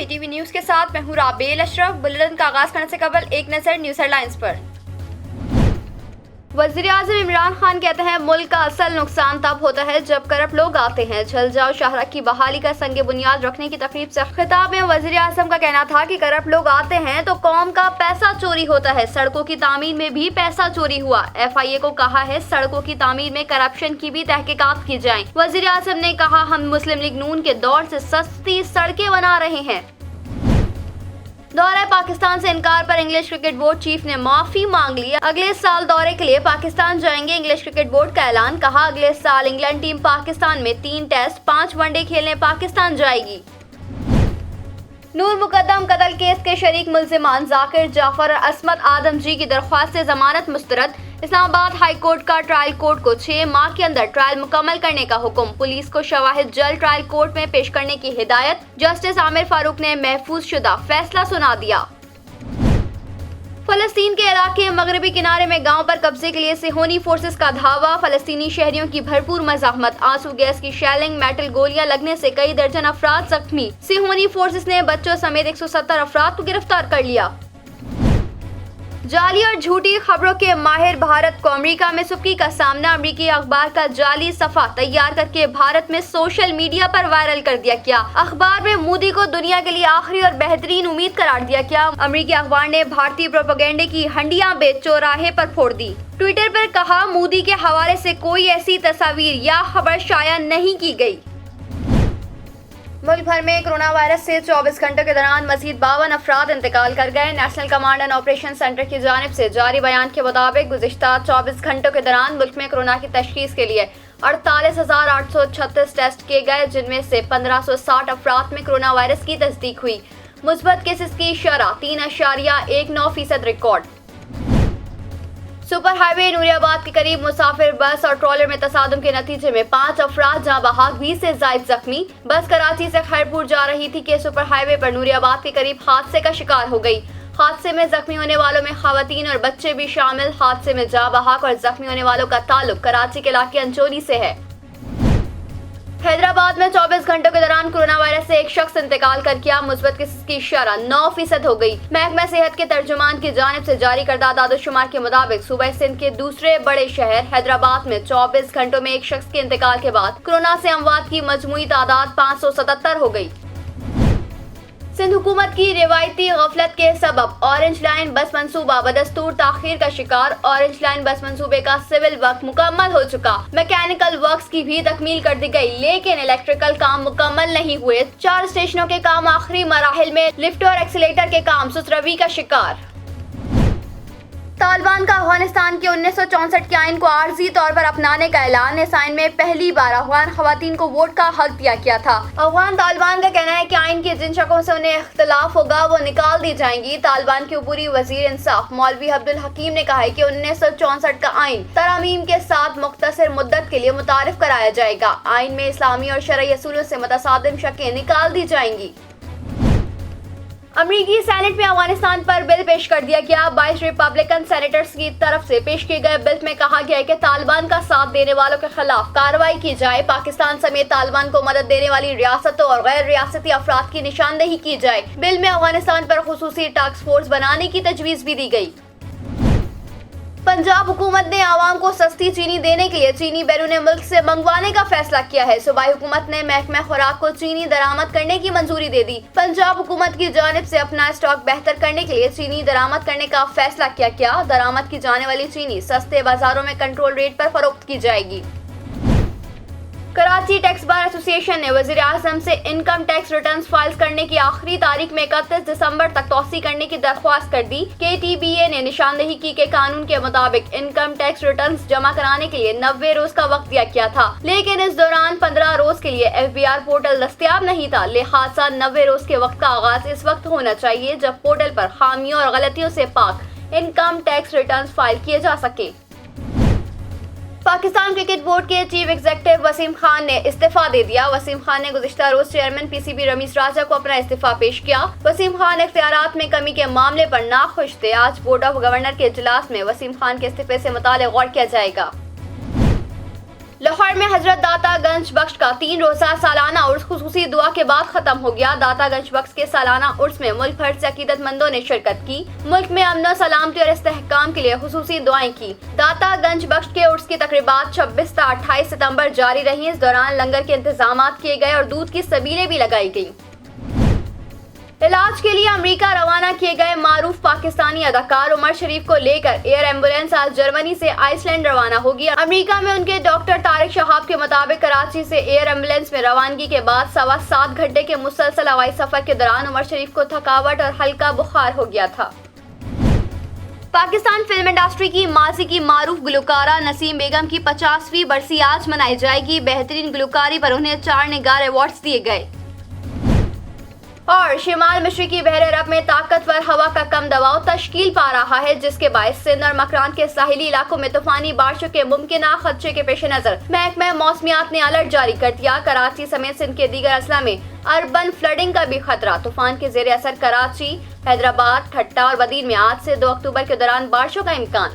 PTV news के साथ मैं हूँ राबेल अशरफ। बुलेटिन का आगाज करने से कबल एक नजर न्यूज हेडलाइंस पर। वज़ीर-ए-आज़म इमरान खान कहते हैं मुल्क का असल नुकसान तब होता है जब करप्ट लोग आते हैं। झलजाओ शाहरा की बहाली का संगे बुनियाद रखने की तकरीब से खिताब में वज़ीर-ए-आज़म का कहना था कि करप्ट लोग आते हैं तो कौम का पैसा चोरी होता है। सड़कों की तामीर में भी पैसा चोरी हुआ। FIA को कहा है सड़कों की तामीर में करप्शन की भी तहकीकात की जाए। वज़ीर-ए-आज़म ने कहा हम मुस्लिम लीग नून के दौर से सस्ती सड़कें बना रहे हैं। दौरे पाकिस्तान से इनकार पर इंग्लिश क्रिकेट बोर्ड चीफ ने माफी मांग ली। अगले साल दौरे के लिए पाकिस्तान जाएंगे। इंग्लिश क्रिकेट बोर्ड का ऐलान। कहा अगले साल इंग्लैंड टीम पाकिस्तान में 3 टेस्ट 5 वनडे खेलने पाकिस्तान जाएगी। नूर मुकद्दम कत्ल केस के शरीक मुल्जिमान जाकिर जाफर और असमत आदम जी की दरख्वास्त से जमानत मुस्तरद। इस्लामाबाद हाई कोर्ट का ट्रायल कोर्ट को 6 माह के अंदर ट्रायल मुकम्मल करने का हुक्म। पुलिस को शवाहिद जल्द ट्रायल कोर्ट में पेश करने की हिदायत। जस्टिस आमिर फारूक ने महफूज शुदा फैसला सुना दिया। फलस्तीन के इलाके मगरबी किनारे में गांव पर कब्जे के लिए सिहोनी फोर्सेस का धावा। फलस्तीनी शहरियों की भरपूर मज़ाहमत। आंसू गैस की शेलिंग मेटल गोलियां लगने से कई दर्जन अफराद जख्मी। सिहोनी फोर्सेस ने बच्चों समेत 170 अफराद को गिरफ्तार कर लिया। जाली और झूठी खबरों के माहिर भारत को अमेरिका में सुबकी का सामना। अमेरिकी अखबार का जाली सफा तैयार करके भारत में सोशल मीडिया पर वायरल कर दिया गया। अखबार में मोदी को दुनिया के लिए आखिरी और बेहतरीन उम्मीद करार दिया गया। अमेरिकी अखबार ने भारतीय प्रोपेगेंडे की हंडियां बेच चौराहे पर फोड़ दी। ट्विटर पर कहा मोदी के हवाले से कोई ऐसी तस्वीर या खबर शाया नहीं की गई। मुल्क भर में कोरोना वायरस से 24 घंटों के दौरान मजीद 52 अफराद इंतकाल कर गए। National command and operation centre की जानिब से जारी बयान के मुताबिक गुज़िश्ता 24 घंटों के दौरान मुल्क में कोरोना की तशखीस के लिए 48,836 टेस्ट किए गए, जिनमें से 1560 अफराद में कोरोना वायरस की तस्दीक हुई। मुस्बत केसेस की शरह 3.19% रिकॉर्ड। सुपर हाईवे नूरियाबाद के करीब मुसाफिर बस और ट्रॉलर में तसादुम के नतीजे में 5 अफराद जहां बहाक 20 से जायद जख्मी। बस कराची से खैरपुर जा रही थी कि सुपर हाईवे पर नूरियाबाद के करीब हादसे का शिकार हो गई। हादसे में जख्मी होने वालों में खवातीन और बच्चे भी शामिल। हादसे में जहां बहाक और जख्मी होने वालों का ताल्लुक कराची के इलाके अंचोली से है। हैदराबाद में 24 घंटों के दौरान कोरोना वायरस से एक शख्स इंतकाल कर गया। मुस्बत केसेस की शरह 9% हो गई। महकमा सेहत के तर्जुमान की जानिब से जारी करदा दादोशुमार के मुताबिक सूबा सिंध के दूसरे बड़े शहर हैदराबाद में 24 घंटों में एक शख्स के इंतकाल के बाद कोरोना से अमवात की मजमूई तादाद 577 हो गई। सिंध हुकूमत की रिवायती गफलत के सबब ऑरेंज लाइन बस मंसूबा बदस्तूर ताखीर का शिकार। ऑरेंज लाइन बस मंसूबे का सिविल वर्क मुकम्मल हो चुका। मैकेनिकल वर्क्स की भी तकमील कर दी गई, लेकिन इलेक्ट्रिकल काम मुकम्मल नहीं हुए। 4 स्टेशनों के काम आखिरी मराहिल में। लिफ्ट और एक्सीलेटर के काम सुसरवी का शिकार। तालिबान का अफगानिस्तान के 1964 के आइन को आर्जी तौर पर अपनाने का ऐलान। इस आइन में पहली बार अफगान खवातीन को वोट का हक दिया गया था। अफगान तालिबान का कहना है कि आइन के जिन शकों से उन्हें इख्तिलाफ होगा वो निकाल दी जाएंगी। तालिबान के ऊपरी वजीर इंसाफ मौलवी अब्दुल हकीम ने कहा है कि 1964 का आइन तरामीम के साथ मुख्तसर मुद्दत के लिए मुतारिफ कराया जाएगा। आइन में इस्लामी और शरई असूलों से मुतसादिम शकें निकाल दी जाएंगी। अमेरिकी सेनेट में अफगानिस्तान पर बिल पेश कर दिया गया। 22 रिपब्लिकन सेनेटर्स की तरफ से पेश किए गए बिल में कहा गया है कि तालिबान का साथ देने वालों के खिलाफ कार्रवाई की जाए। पाकिस्तान समेत तालिबान को मदद देने वाली रियासतों और गैर रियासती अफराद की निशानदेही की जाए। बिल में अफगानिस्तान पर खुसूसी टास्क फोर्स बनाने की तजवीज भी दी गई। पंजाब हुकूमत ने आवाम को सस्ती चीनी देने के लिए चीनी बैरून मुल्क से मंगवाने का फैसला किया है। सूबाई हुकूमत ने महकमा खुराक को चीनी दरामद करने की मंजूरी दे दी। पंजाब हुकूमत की जानिब से अपना स्टॉक बेहतर करने के लिए चीनी दरामद करने का फैसला किया गया। दरामद की जाने वाली चीनी सस्ते बाजारों में कंट्रोल रेट पर फरोख्त की जाएगी। कराची टैक्स बार एसोसिएशन ने वज़ीर आज़म से इनकम टैक्स रिटर्न्स फाइल करने की आखिरी तारीख में 31 दिसंबर तक तौसी करने की दरख्वास्त कर दी। KTBA ने निशानदेही की कि कानून के मुताबिक इनकम टैक्स रिटर्न्स जमा कराने के लिए 90 रोज का वक्त दिया गया था, लेकिन इस दौरान 15 रोज के लिए FBR पोर्टल दस्तयाब नहीं था। लिहाजा 90 रोज के वक्त का आगाज इस वक्त होना चाहिए जब पोर्टल पर खामियों और गलतियों से पाक इनकम टैक्स रिटर्न्स फाइल किए जा सके। पाकिस्तान क्रिकेट बोर्ड के चीफ एग्जीक्यूटिव वसीम खान ने इस्तीफा दे दिया। वसीम खान ने गुज़िश्ता रोज चेयरमैन PCB रमीज राजा को अपना इस्तीफा पेश किया। वसीम खान इख्तियारात में कमी के मामले पर नाखुश थे। आज बोर्ड ऑफ गवर्नर के इजलास में वसीम खान के इस्तीफे से मुताल्लिक़ गौर किया जाएगा। لاہور میں حضرت داتا گنج بخش کا 3 روزہ سالانہ عرس خصوصی دعا کے بعد ختم ہو گیا۔ داتا گنج بخش کے سالانہ عرس میں ملک بھر سے عقیدت مندوں نے شرکت کی۔ ملک میں امن و سلامتی اور استحکام کے لیے خصوصی دعائیں کی۔ داتا گنج بخش کے عرس کی تقریبات 26 تا 28 ستمبر جاری رہیں۔ اس دوران لنگر کے انتظامات کیے گئے اور دودھ کی سبیلیں بھی لگائی گئیں۔ علاج کے لیے امریکہ روانہ کیے گئے معروف پاکستانی اداکار عمر شریف کو لے کر ایئر ایمبولینس آج جرمنی سے آئس لینڈ روانہ ہوگی۔ امریکہ میں ان کے ڈاکٹر طارق شہاب کے مطابق کراچی سے ایئر ایمبولینس میں روانگی کے بعد 7.25 گھنٹے کے مسلسل ہوائی سفر کے دوران عمر شریف کو تھکاوٹ اور ہلکا بخار ہو گیا تھا۔ پاکستان فلم انڈسٹری کی ماضی کی معروف گلوکارہ نسیم بیگم کی 50ویں برسی آج منائی جائے گی۔ بہترین گلوکاری پر انہیں 4 نگار ایوارڈز دیے گئے۔ اور شمال مشرقی بحر عرب میں طاقتور ہوا کا کم دباؤ تشکیل پا رہا ہے، جس کے باعث سندھ اور مکران کے ساحلی علاقوں میں طوفانی بارشوں کے ممکنہ خدشے کے پیش نظر محکمہ موسمیات نے الرٹ جاری کر دیا۔ کراچی سمیت سندھ کے دیگر اضلاع میں اربن فلڈنگ کا بھی خطرہ۔ طوفان کے زیر اثر کراچی، حیدرآباد، ٹھٹہ اور بدین میں آج سے 2 اکتوبر کے دوران بارشوں کا امکان۔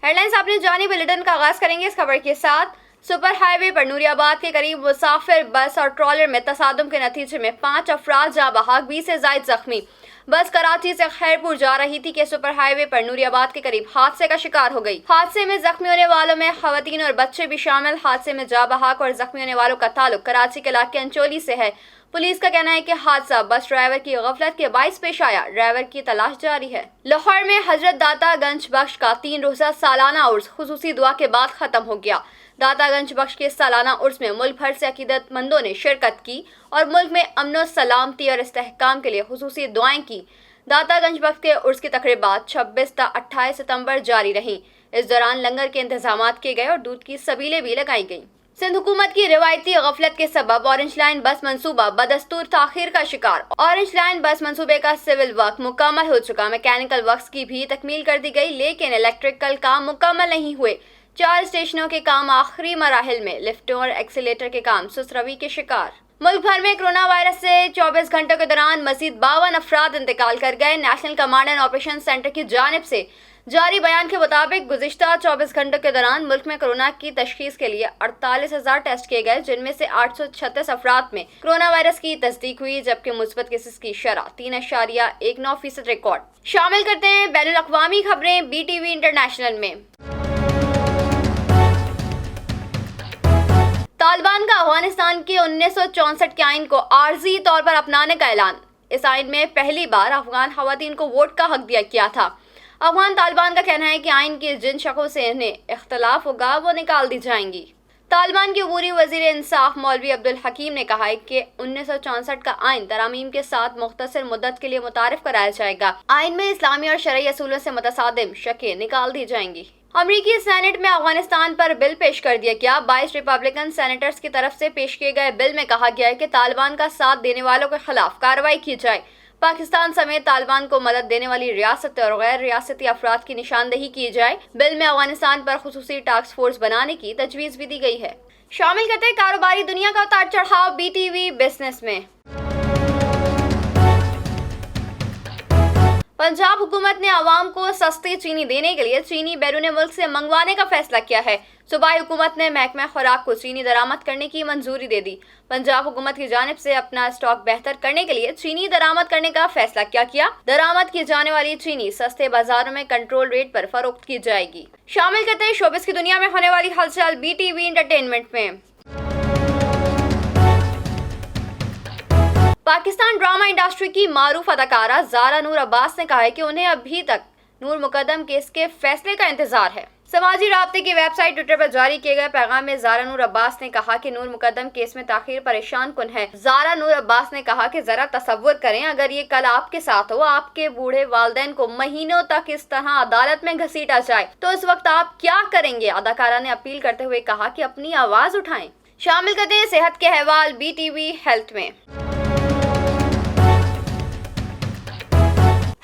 ہیڈ لائنز اپنی جانب بلیٹن کا آغاز کریں گے اس خبر کے ساتھ۔ سپر ہائی وے پر نوری آباد کے قریب مسافر بس اور ٹرالر میں تصادم کے نتیجے میں 5 افراد جاں بحق، 20 سے زائد زخمی۔ بس کراچی سے خیرپور جا رہی تھی کہ سپر ہائی وے پر نوری آباد کے قریب حادثے کا شکار ہو گئی۔ حادثے میں زخمی ہونے والوں میں خواتین اور بچے بھی شامل۔ حادثے میں جاں بحق اور زخمی ہونے والوں کا تعلق کراچی کے علاقے انچولی سے ہے۔ پولیس کا کہنا ہے کہ حادثہ بس ڈرائیور کی غفلت کے باعث پیش آیا۔ ڈرائیور کی تلاش جاری ہے۔ لاہور میں حضرت داتا گنج بخش کا 3 روزہ سالانہ عرس خصوصی دعا کے بعد ختم ہو گیا۔ داتا گنج بخش کے سالانہ عرس میں ملک بھر سے عقیدت مندوں نے شرکت کی اور ملک میں امن و سلامتی اور استحکام کے لیے خصوصی دعائیں کی۔ داتا گنج بخش کے عرس کی تقریبات 26 تا 28 ستمبر جاری رہیں۔ اس دوران لنگر کے انتظامات کیے گئے اور دودھ کی سبیلیں بھی لگائی گئیں۔ سندھ حکومت کی روایتی غفلت کے سبب اورنج لائن بس منصوبہ بدستور تاخیر کا شکار۔ اورنج لائن بس منصوبے کا سول ورک مکمل ہو چکا۔ میکینیکل ورکس کی بھی تکمیل کر دی گئی، لیکن الیکٹریکل کام مکمل نہیں ہوئے۔ 4 اسٹیشنوں کے کام آخری مراحل میں، لفٹوں اور ایکسیلیٹر کے کام سست روی کے شکار۔ ملک بھر میں کرونا وائرس سے 24 گھنٹوں کے دوران مزید 52 افراد انتقال کر گئے۔ National command and operation centre کی جانب سے جاری بیان کے مطابق گزشتہ 24 گھنٹوں کے دوران ملک میں کورونا کی تشخیص کے لیے 48,000 ٹیسٹ کیے گئے، جن میں سے 836 افراد میں کورونا وائرس کی تصدیق ہوئی، جبکہ مثبت کیسز کی شرح 3.19% ریکارڈ۔ شامل کرتے ہیں بین الاقوامی خبریں BTV انٹرنیشنل میں۔ طالبان کا افغانستان کے 1964 کے آئین کو عارضی طور پر اپنانے کا اعلان۔ اس آئین میں پہلی بار افغان خواتین کو ووٹ کا حق دیا گیا تھا۔ افغان طالبان کا کہنا ہے کہ آئین کے جن شقوں سے انہیں اختلاف ہوگا وہ نکال دی جائیں گی۔ طالبان کے عبوری وزیر انصاف مولوی عبدالحکیم نے کہا ہے کہ 1964 کا آئین ترامیم کے ساتھ مختصر مدت کے لیے متعارف کرایا جائے گا۔ آئین میں اسلامی اور شرعی اصولوں سے متصادم شقیں نکال دی جائیں گی۔ امریکی سینٹ میں افغانستان پر بل پیش کر دیا گیا۔ 22 ریپبلکن سینیٹرز کی طرف سے پیش کیے گئے بل میں کہا گیا ہے کہ طالبان کا ساتھ دینے والوں کے خلاف کارروائی کی جائے۔ پاکستان سمیت طالبان کو مدد دینے والی ریاستیں اور غیر ریاستی افراد کی نشاندہی کی جائے۔ بل میں افغانستان پر خصوصی ٹاسک فورس بنانے کی تجویز بھی دی گئی ہے۔ شامل کرتے ہیں کاروباری دنیا کا اتار چڑھاؤ BTV بزنس میں۔ پنجاب حکومت نے عوام کو سستی چینی دینے کے لیے چینی بیرون ملک سے منگوانے کا فیصلہ کیا ہے۔ صوبائی حکومت نے محکمہ خوراک کو چینی درآمد کرنے کی منظوری دے دی۔ پنجاب حکومت کی جانب سے اپنا اسٹاک بہتر کرنے کے لیے چینی درآمد کرنے کا فیصلہ کیا۔ درآمد کی جانے والی چینی سستے بازاروں میں کنٹرول ریٹ پر فروخت کی جائے گی۔ شامل کرتے ہیں شوبز کی دنیا میں ہونے والی ہلچل BTV انٹرٹینمنٹ میں۔ پاکستان ڈرامہ انڈسٹری کی معروف اداکارہ زارا نور عباس نے کہا ہے کہ انہیں ابھی تک نور مقدم کیس کے فیصلے کا انتظار ہے۔ سماجی رابطے کی ویب سائٹ ٹویٹر پر جاری کیے گئے پیغام میں زارا نور عباس نے کہا کہ نور مقدم کیس میں تاخیر پریشان کن ہے۔ زارا نور عباس نے کہا کہ ذرا تصور کریں اگر یہ کل آپ کے ساتھ ہو، آپ کے بوڑھے والدین کو مہینوں تک اس طرح عدالت میں گھسیٹا جائے تو اس وقت آپ کیا کریں گے؟ اداکارہ نے اپیل کرتے ہوئے کہا کہ اپنی آواز اٹھائیں۔ شامل کرتے ہیں صحت کے احوال BTV ہیلتھ میں۔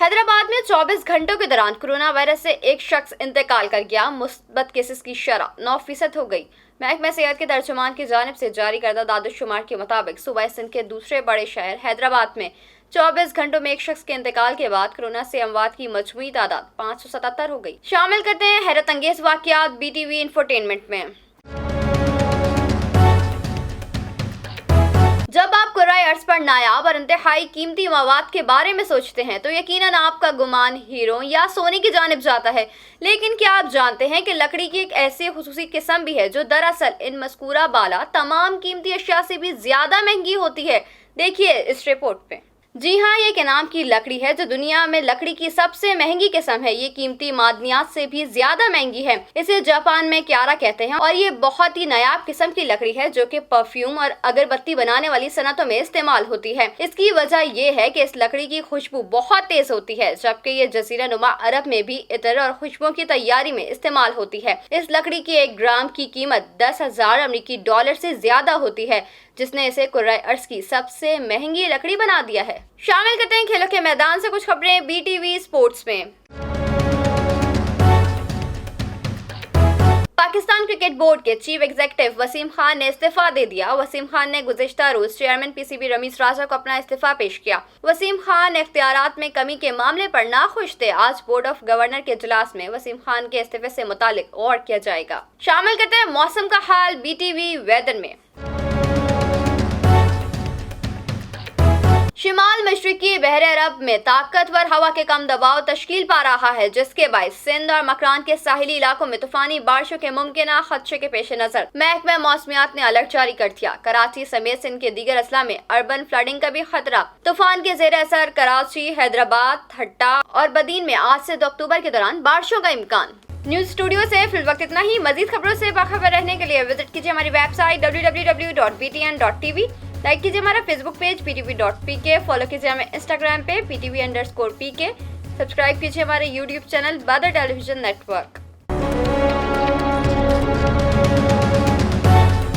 حیدرآباد میں 24 گھنٹوں کے دوران کورونا وائرس سے ایک شخص انتقال کر گیا۔ مثبت کیسز کی شرح 9% ہو گئی۔ محکمہ صحت کے ترجمان کی جانب سے جاری کردہ داد و شمار کے مطابق صوبہ سندھ کے دوسرے بڑے شہر حیدرآباد میں 24 گھنٹوں میں ایک شخص کے انتقال کے بعد کورونا سے اموات کی مجموعی تعداد 577 ہو گئی۔ شامل کرتے ہیں حیرت انگیز واقعات BTV انفوٹینمنٹ میں۔ जब आप कुर्राए अर्ज पर नायाब और इंतहाई कीमती मवाद के बारे में सोचते हैं तो यकीनन आपका गुमान हीरो या सोने की जानिब जाता है। लेकिन क्या आप जानते हैं कि लकड़ी की एक ऐसी खुसूसी किस्म भी है जो दरअसल इन मज़कूरा बाला तमाम कीमती अशिया से भी ज्यादा महंगी होती है। देखिए इस रिपोर्ट पे। जी हाँ, ये केनाम की लकड़ी है जो दुनिया में लकड़ी की सबसे महंगी किस्म है। ये कीमती मादनियात से भी ज्यादा महंगी है। इसे जापान में क्यारा कहते हैं और ये बहुत ही नायाब किस्म की लकड़ी है जो कि परफ्यूम और अगरबत्ती बनाने वाली सनतों में इस्तेमाल होती है। इसकी वजह ये है कि इस लकड़ी की खुशबू बहुत तेज होती है, जबकि ये जजीरा नुमा अरब में भी इतर और खुशबुओं की तैयारी में इस्तेमाल होती है। इस लकड़ी की 1 ग्राम की कीमत 10,000 अमेरिकी डॉलर से ज्यादा होती है, जिसने इसे कुर्राए अर्ज की सबसे महंगी लकड़ी बना दिया है। शामिल करते हैं खेलों के मैदान से कुछ खबरें BTV स्पोर्ट्स में। पाकिस्तान क्रिकेट बोर्ड के चीफ एग्जीक्यूटिव वसीम खान ने इस्तीफा दे दिया। वसीम खान ने गुज़िश्ता रोज चेयरमैन PCB रमीज राजा को अपना इस्तीफा पेश किया। वसीम खान इख्तियारात में कमी के मामले पर नाखुश थे। आज बोर्ड ऑफ गवर्नर के इजलास में वसीम खान के इस्तीफे से मुतालिक गौर किया जाएगा। शामिल करते हैं मौसम का हाल BTV वेदर में। शिमाल मशरकी बहरे अरब में ताकतवर हवा के कम दबाव तश्कील पा रहा है, जिसके बायस सिंध और मकरान के साहिली इलाकों में तूफानी बारिशों के मुमकिन खदशे के पेश नजर महकमा मौसमियात ने अलर्ट जारी कर दिया। कराची समेत सिंध के दीगर अजला में अर्बन फ्लडिंग का भी खतरा। तूफान के जेर असर कराची, हैदराबाद, ठट्टा और बदीन में आज से 2 अक्टूबर के दौरान बारिशों का इम्कान। न्यूज स्टूडियो से फिल वक्त इतना ही। मजीद खबरों से बाखबर रहने के लिए विजिट कीजिए हमारी वेबसाइट www.btn.tv। लाइक कीजिए हमारा फेसबुक पेज btv.pk, फॉलो कीजिए हमें इंस्टाग्राम पे btv_pk, सब्सक्राइब कीजिए हमारे यूट्यूब चैनल बदर टेलीविजन नेटवर्क।